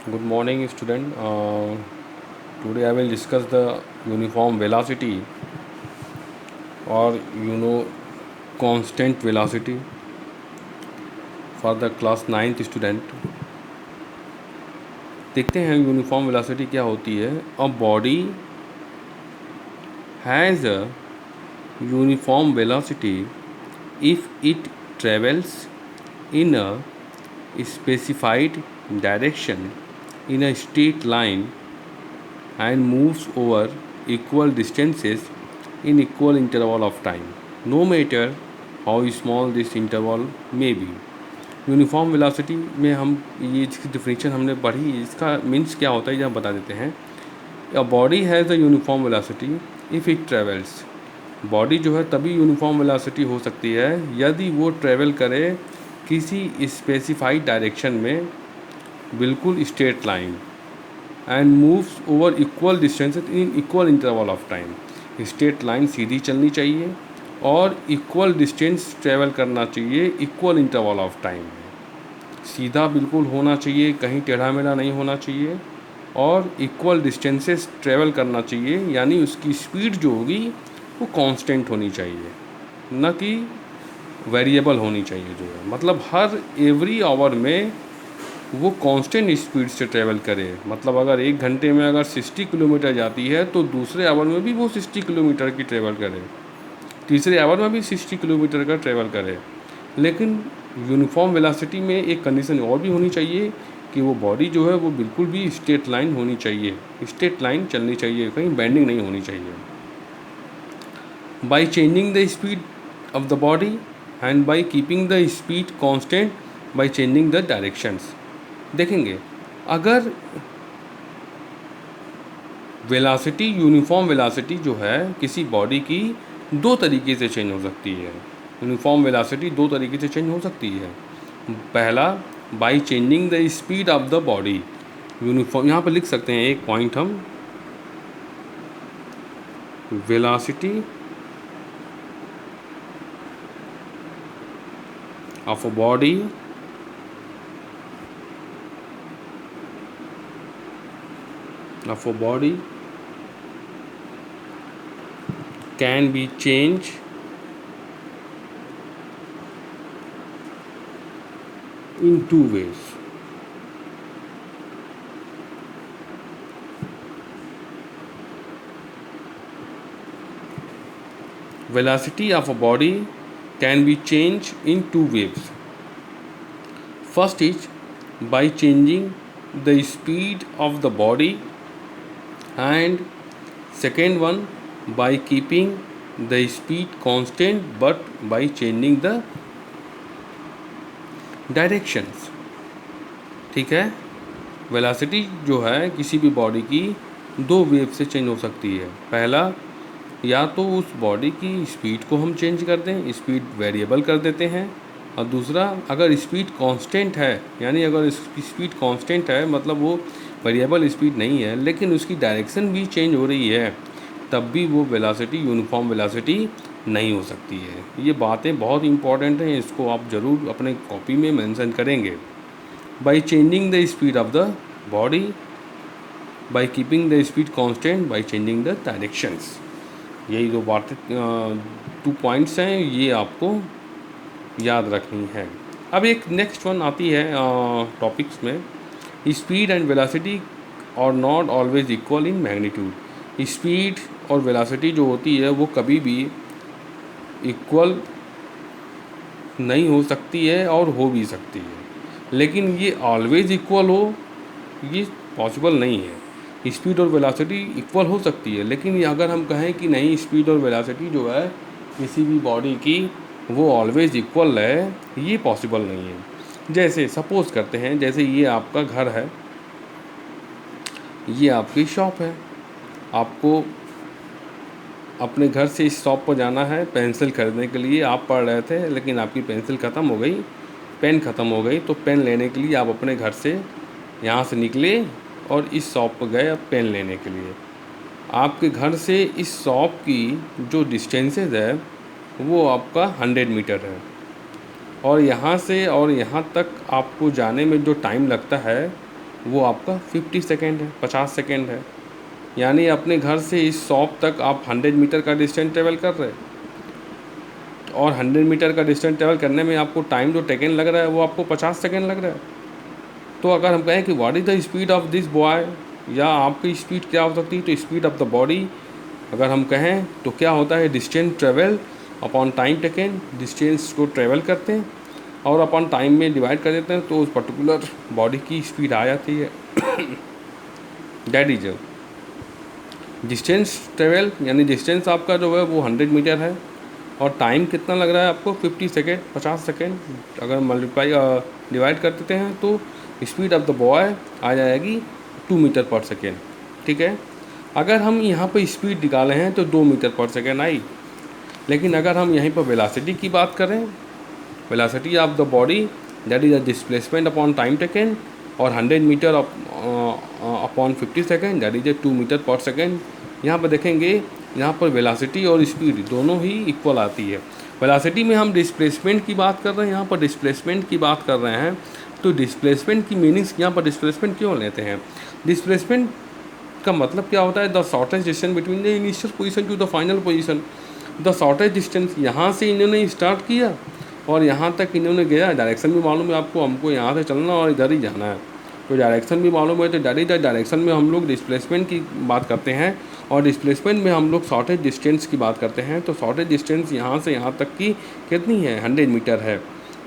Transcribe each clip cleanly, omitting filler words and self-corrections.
Good morning, student. Today I will discuss the uniform velocity or constant velocity for the class 9th student. देखते हैं uniform velocity क्या होती है. A body has a uniform velocity if it travels in a specified direction in a straight line and moves over equal distances in equal interval of time, no matter how small this interval may be. Uniform velocity में हम ये इसकी definition हमने पढ़ी, इसका means क्या होता है ये हम बता देते हैं. A body has a uniform velocity if it travels. Body जो है तभी यूनिफॉर्म वेलोसिटी हो सकती है यदि वो ट्रेवल करे किसी स्पेसिफाइड डायरेक्शन में, बिल्कुल straight line, and moves over equal distance in equal interval of time. Straight line सीधी चलनी चाहिए और इक्वल डिस्टेंस ट्रेवल करना चाहिए इक्वल इंटरवल ऑफ टाइम में. सीधा बिल्कुल होना चाहिए, कहीं टेढ़ा मेढ़ा नहीं होना चाहिए, और इक्वल डिस्टेंसेस ट्रेवल करना चाहिए. यानी उसकी स्पीड जो होगी वो कांस्टेंट होनी चाहिए, न कि वेरिएबल होनी चाहिए. जो है मतलब हर एवरी आवर में वो कांस्टेंट स्पीड से ट्रैवल करे. मतलब अगर 1 घंटे में अगर 60 किलोमीटर जाती है तो दूसरे आवर में भी वो 60 किलोमीटर की ट्रैवल करे, तीसरे आवर में भी 60 किलोमीटर का ट्रैवल करे. लेकिन यूनिफॉर्म वेलोसिटी में एक कंडीशन और भी होनी चाहिए कि वो बॉडी जो है वो बिल्कुल भी स्ट्रेट लाइन होनी चाहिए, स्ट्रेट लाइन चलनी चाहिए, कहीं बेंडिंग नहीं होनी चाहिए. By changing the speed of the body and by keeping the speed constant by changing the directions. देखेंगे अगर वेलोसिटी, यूनिफॉर्म वेलोसिटी जो है किसी बॉडी की दो तरीके से चेंज हो सकती है. यूनिफॉर्म वेलोसिटी दो तरीके से चेंज हो सकती है. पहला, by changing the speed of the body. Uniform यहाँ पर लिख सकते हैं एक पॉइंट हम, velocity of a body can be changed in two ways. Velocity of a body can be changed in two ways. First is by changing the speed of the body, and second one by keeping the speed constant but by changing the directions. ठीक है, velocity जो है किसी भी body की दो wave से change हो सकती है. पहला, या तो उस बॉडी की स्पीड को हम चेंज कर दें, स्पीड वेरिएबल कर देते हैं. और दूसरा, अगर स्पीड कांस्टेंट है, यानी अगर इसकी स्पीड कांस्टेंट है मतलब वो वेरिएबल स्पीड नहीं है लेकिन उसकी डायरेक्शन भी चेंज हो रही है, तब भी वो वेलोसिटी यूनिफॉर्म वेलोसिटी नहीं हो सकती है. ये बातें बहुत इंपॉर्टेंट हैं, इसको आप ज़रूर अपने कॉपी में मेंशन करेंगे. By changing the speed of the body, by keeping the speed constant, by changing the directions. यही दो बातें, 2 पॉइंट्स हैं, ये आपको याद रखनी है. अब एक नेक्स्ट वन आती है टॉपिक्स में, स्पीड एंड वेलोसिटी और not always equal in magnitude. Speed और वेलोसिटी जो होती है वो कभी भी इक्वल नहीं हो सकती है और हो भी सकती है, लेकिन ये ऑलवेज इक्वल हो ये पॉसिबल नहीं है. स्पीड और वेलोसिटी इक्वल हो सकती है, लेकिन ये अगर हम कहें कि नहीं स्पीड और वेलोसिटी जो है किसी भी बॉडी की वो ऑलवेज इक्वल है, ये पॉसिबल नहीं है. जैसे सपोज़ करते हैं, जैसे ये आपका घर है, ये आपकी शॉप है. आपको अपने घर से इस शॉप पर जाना है पेंसिल खरीदने के लिए. आप पढ़ रहे थे लेकिन आपकी पेंसिल ख़त्म हो गई, पेन ख़त्म हो गई, तो पेन लेने के लिए आप अपने घर से यहाँ से निकले और इस शॉप पर गए अब पेन लेने के लिए. आपके घर से इस शॉप की जो डिस्टेंसेस है वो आपका 100 मीटर है, और यहाँ से और यहाँ तक आपको जाने में जो टाइम लगता है वो आपका 50 सेकेंड है, 50 सेकेंड है। यानी अपने घर से इस शॉप तक आप 100 मीटर का डिस्टेंस ट्रेवल कर रहे हैं, और 100 मीटर का डिस्टेंस ट्रेवल करने में आपको टाइम जो सेकेंड लग रहा है वो आपको 50 सेकेंड लग रहा है। तो अगर हम कहें कि what is the speed of this boy, या आपकी स्पीड क्या हो सकती है, तो स्पीड ऑफ द बॉडी अगर हम कहें तो क्या होता है, distance travel upon time taken, distance को ट्रेवल करते हैं और अपॉन टाइम में डिवाइड कर देते हैं, तो उस पर्टिकुलर बॉडी की स्पीड आ जाती है। दैट इज डिस्टेंस ट्रेवल, यानी डिस्टेंस आपका जो है वो 100 मीटर है, और टाइम कितना लग रहा है आपको 50 सेकेंड, 50 सेकेंड। अगर मल्टीप्लाई डिवाइड कर देते हैं तो स्पीड ऑफ द बॉय आ जाएगी 2 मीटर पर सेकेंड। ठीक है, अगर हम यहाँ पर स्पीड निकाले हैं तो 2 मीटर पर सेकेंड आई। लेकिन अगर हम यहीं पर वेलोसिटी की बात करें, velocity of the body that is the displacement upon time taken, और 100 metre upon 50 second that is 2 metre per second. यहाँ पर देखेंगे, यहाँ पर वेलोसिटी और स्पीड दोनों ही इक्वल आती है। वेलोसिटी में हम डिस्प्लेसमेंट की बात कर रहे हैं, यहाँ पर डिस्प्लेसमेंट की बात कर रहे हैं, तो डिस्प्लेसमेंट की मीनिंग्स यहाँ पर डिस्प्लेसमेंट क्यों लेते हैं। डिस्प्लेसमेंट का मतलब क्या होता है, the shortest distance between the initial position to the final position. The shortest distance, यहाँ से इन्होंने स्टार्ट किया और यहाँ तक इन्होंने गया। डायरेक्शन भी मालूम है आपको, हमको यहाँ से चलना और इधर ही जाना है, तो डायरेक्शन भी मालूम है, तो डायरेक्शन में हम लोग डिस्प्लेसमेंट की बात करते हैं, और डिस्प्लेसमेंट में हम लोग शॉर्टेज डिस्टेंस की बात करते हैं। तो शॉर्टेज डिस्टेंस यहाँ से यहाँ तक की कितनी है, 100 मीटर है।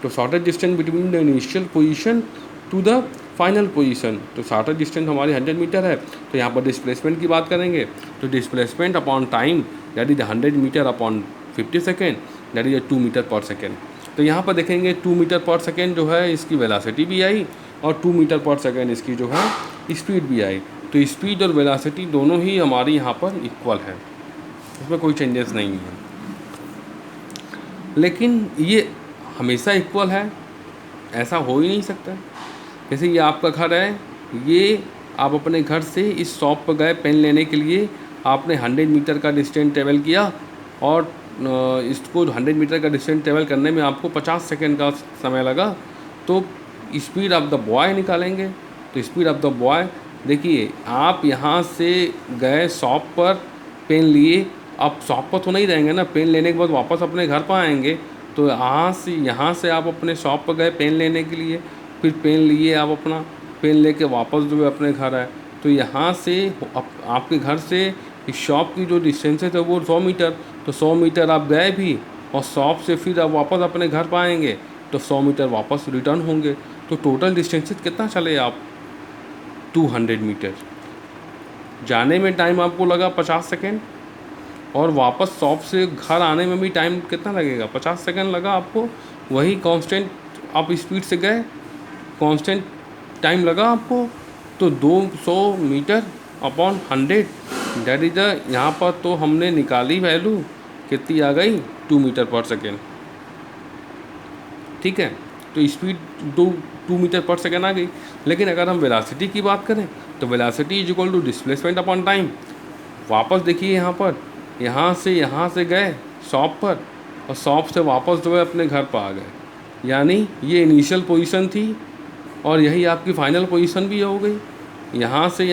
तो shortest distance between the initial position to the final position, तो शॉर्टेज डिस्टेंस हमारी 100 मीटर है। तो यहाँ पर डिस्प्लेसमेंट की बात करेंगे, तो displacement upon time that is 100 metre upon 50 second that is 2 metre per second. तो यहाँ पर देखेंगे 2 मीटर पर सेकेंड जो है इसकी वेलोसिटी भी आई, और 2 मीटर पर सेकेंड इसकी जो है स्पीड भी आई। तो स्पीड और वेलोसिटी दोनों ही हमारी यहाँ पर इक्वल है, इसमें कोई चेंजेस नहीं है। लेकिन ये हमेशा इक्वल है ऐसा हो ही नहीं सकता। जैसे ये आपका घर है, ये आप अपने घर से इस शॉप पर गए पेन लेने के लिए, आपने 100 मीटर का डिस्टेंस ट्रेवल किया, और इसको 100 मीटर का डिस्टेंस ट्रेवल करने में आपको 50 सेकेंड का समय लगा। तो स्पीड ऑफ द बॉय निकालेंगे, तो स्पीड ऑफ द बॉय देखिए, आप यहाँ से गए शॉप पर पेन लिए, आप शॉप पर तो नहीं रहेंगे ना, पेन लेने के बाद वापस अपने घर पर आएंगे। तो यहाँ से आप अपने शॉप पर गए पेन लेने के लिए, फिर पेन लिए, आप अपना पेन लेके वापस जो है अपने घर आए। तो यहाँ से आपके घर से इस शॉप की जो डिस्टेंस है वो 100 मीटर, तो 100 मीटर आप गए भी, और शॉप से फिर आप वापस अपने घर पर आएंगे तो 100 मीटर वापस रिटर्न होंगे। तो टोटल डिस्टेंस कितना चले आप, 200 मीटर। जाने में टाइम आपको लगा 50 सेकेंड, और वापस शॉप से घर आने में भी टाइम कितना लगेगा, 50 सेकेंड लगा आपको। वही कांस्टेंट आप स्पीड से गए, कांस्टेंट टाइम लगा आपको। तो 200 metre upon 100 that is the, यहाँ पर तो हमने निकाली वैल्यू कितनी आ गई, 2 मीटर पर सेकेंड। ठीक है, तो स्पीड 2 मीटर पर सेकेंड आ गई। लेकिन अगर हम वेलोसिटी की बात करें, तो velocity is equal to displacement upon time. वापस देखिए यहाँ से गए शॉप पर, और शॉप से वापस जो है अपने घर पर आ गए। यानी ये इनिशियल पोजीशन थी, और यही आपकी फाइनल पोजीशन भी हो गई। यहाँ से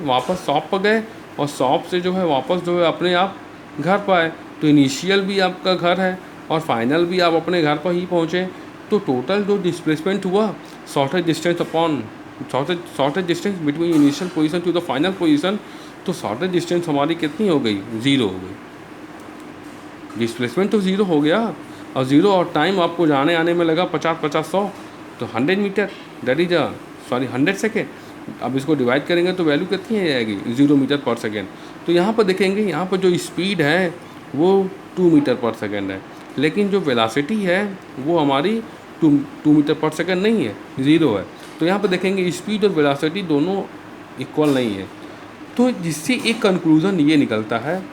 वापस शॉप पर गए, और शॉप से जो है वापस जो है अपने आप घर पर आए। तो इनिशियल भी आपका घर है, और फाइनल भी आप अपने घर पर ही पहुँचे। तो टोटल जो डिस्प्लेसमेंट हुआ, shortest distance between initial position to the final position, तो शॉर्टेज डिस्टेंस हमारी कितनी हो गई, 0 हो गई। डिस्प्लेसमेंट तो 0 हो गया, और 0 और टाइम आपको जाने आने में लगा 50 100, तो 100 मीटर दैट इज 100 सेकेंड। अब इसको डिवाइड करेंगे तो वैल्यू कितनी आ जाएगी, 0 मीटर पर सेकेंड। तो यहाँ पर देखेंगे, यहाँ पर जो स्पीड है वो 2 मीटर पर सेकेंड है, लेकिन जो वेलोसिटी है वो हमारी 2 मीटर पर सेकेंड नहीं है, 0 है। तो यहाँ पर देखेंगे स्पीड और वेलोसिटी दोनों इक्वल नहीं है। तो जिससे एक कंक्लूज़न ये निकलता है,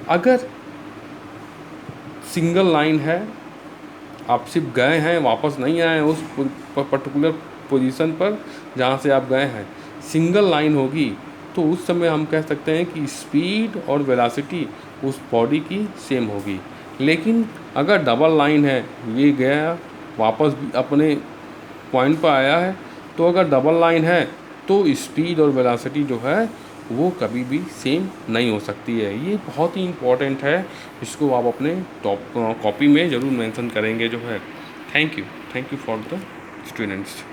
अगर सिंगल लाइन है, आप सिर्फ गए हैं वापस नहीं आए उस पर्टिकुलर पोजीशन पर जहाँ से आप गए हैं, सिंगल लाइन होगी, तो उस समय हम कह सकते हैं कि स्पीड और वेलोसिटी उस बॉडी की सेम होगी। लेकिन अगर डबल लाइन है, ये गया वापस अपने पॉइंट पर आया है, तो अगर डबल लाइन है तो स्पीड और वेलोसिटी जो है वो कभी भी सेम नहीं हो सकती है। ये बहुत ही इम्पोर्टेंट है, इसको आप अपने टॉप कॉपी में ज़रूर मेंशन करेंगे जो है। Thank you for the students.